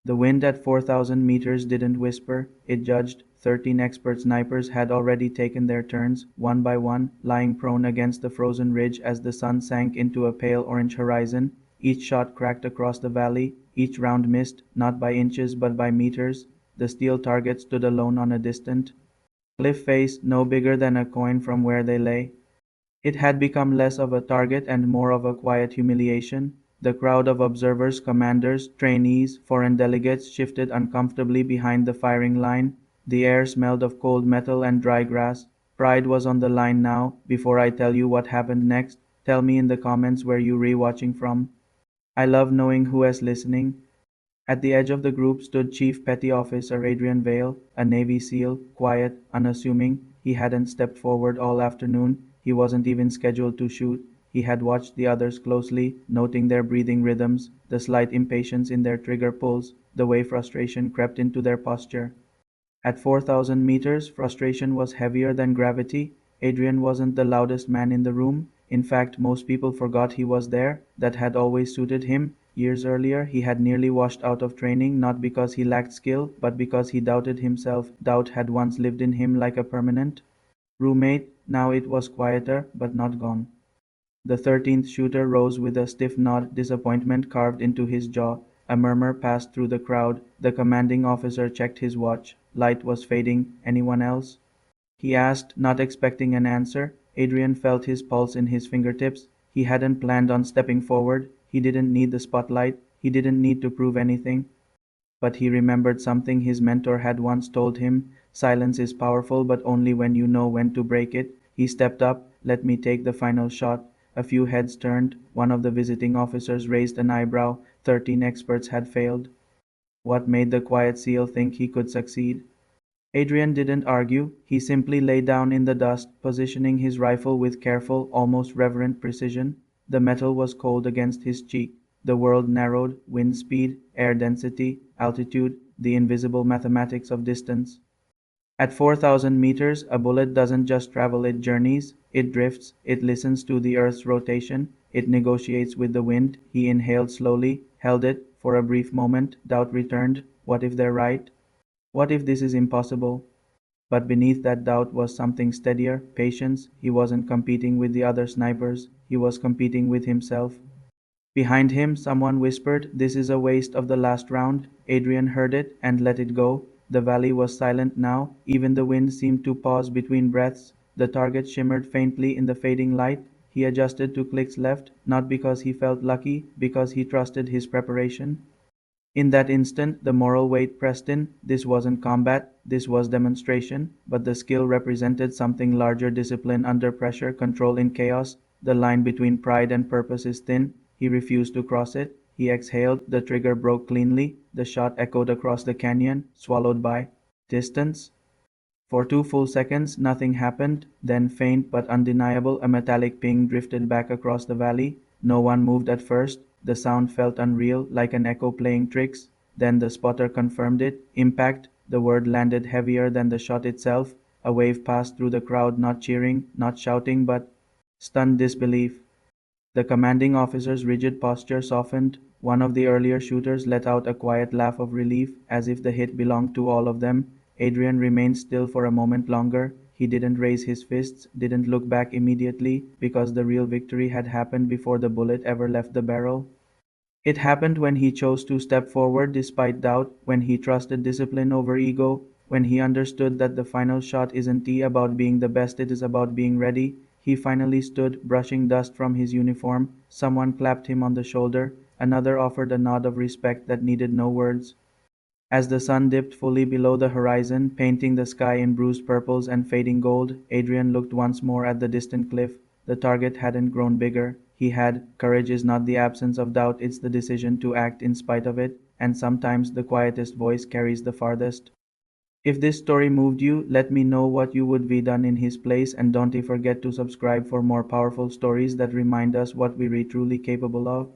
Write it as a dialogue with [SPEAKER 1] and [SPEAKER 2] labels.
[SPEAKER 1] The wind at 4,000 meters didn't whisper, it judged. 13 expert snipers had already taken their turns, one by one, lying prone against the frozen ridge as the sun sank into a pale orange horizon. Each shot cracked across the valley, each round missed, not by inches but by meters. The steel target stood alone on a distant cliff face, no bigger than a coin from where they lay. It had become less of a target and more of a quiet humiliation. The crowd of observers, commanders, trainees, foreign delegates shifted uncomfortably behind the firing line. The air smelled of cold metal and dry grass. Pride was on the line now. Before I tell you what happened next, tell me in the comments where you re-watching from. I love knowing who is listening. At the edge of the group stood Chief Petty Officer Adrian Vale, a Navy SEAL, quiet, unassuming. He hadn't stepped forward all afternoon. He wasn't even scheduled to shoot. He had watched the others closely, noting their breathing rhythms, the slight impatience in their trigger pulls, the way frustration crept into their posture. At 4,000 meters, frustration was heavier than gravity. Adrian wasn't the loudest man in the room. In fact, most people forgot he was there. That had always suited him. Years earlier, he had nearly washed out of training, not because he lacked skill, but because he doubted himself. Doubt had once lived in him like a permanent roommate. Now it was quieter, but not gone. The 13th shooter rose with a stiff nod, disappointment carved into his jaw. A murmur passed through the crowd. The commanding officer checked his watch. Light was fading. Anyone else? He asked, not expecting an answer. Adrian felt his pulse in his fingertips. He hadn't planned on stepping forward. He didn't need the spotlight. He didn't need to prove anything. But he remembered something his mentor had once told him. Silence is powerful, but only when you know when to break it. He stepped up. Let me take the final shot. A few heads turned. One of the visiting officers raised an eyebrow. 13 experts had failed. What made the quiet SEAL think he could succeed? Adrian didn't argue. He simply lay down in the dust, positioning his rifle with careful, almost reverent precision. The metal was cold against his cheek. The world narrowed, wind speed, air density, altitude, the invisible mathematics of distance. At 4,000 meters, a bullet doesn't just travel, it journeys, it drifts, it listens to the Earth's rotation, it negotiates with the wind. He inhaled slowly, held it. For a brief moment, doubt returned. What if they're right? What if this is impossible? But beneath that doubt was something steadier, patience. He wasn't competing with the other snipers, he was competing with himself. Behind him, someone whispered, "This is a waste of the last round." Adrian heard it and let it go. The valley was silent now. Even the wind seemed to pause between breaths. The target shimmered faintly in the fading light. He adjusted to clicks left, not because he felt lucky, because he trusted his preparation. In that instant, the moral weight pressed in. This wasn't combat, this was demonstration, but the skill represented something larger: discipline under pressure, control in chaos. The line between pride and purpose is thin. He refused to cross it. He exhaled, the trigger broke cleanly, the shot echoed across the canyon, swallowed by distance. For 2 full seconds, nothing happened. Then, faint but undeniable, a metallic ping drifted back across the valley. No one moved at first. The sound felt unreal, like an echo playing tricks. Then the spotter confirmed it. Impact. The word landed heavier than the shot itself. A wave passed through the crowd, not cheering, not shouting, but stunned disbelief. The commanding officer's rigid posture softened. One of the earlier shooters let out a quiet laugh of relief, as if the hit belonged to all of them. Adrian remained still for a moment longer. He didn't raise his fists, didn't look back immediately, because the real victory had happened before the bullet ever left the barrel. It happened when he chose to step forward despite doubt, when he trusted discipline over ego, when he understood that the final shot isn't about being the best, it is about being ready. He finally stood, brushing dust from his uniform. Someone clapped him on the shoulder. Another offered a nod of respect that needed no words. As the sun dipped fully below the horizon, painting the sky in bruised purples and fading gold, Adrian looked once more at the distant cliff. The target hadn't grown bigger. He had. Courage is not the absence of doubt, it's the decision to act in spite of it, and sometimes the quietest voice carries the farthest. If this story moved you, let me know what you would be done in his place, and don't forget to subscribe for more powerful stories that remind us what we're truly capable of.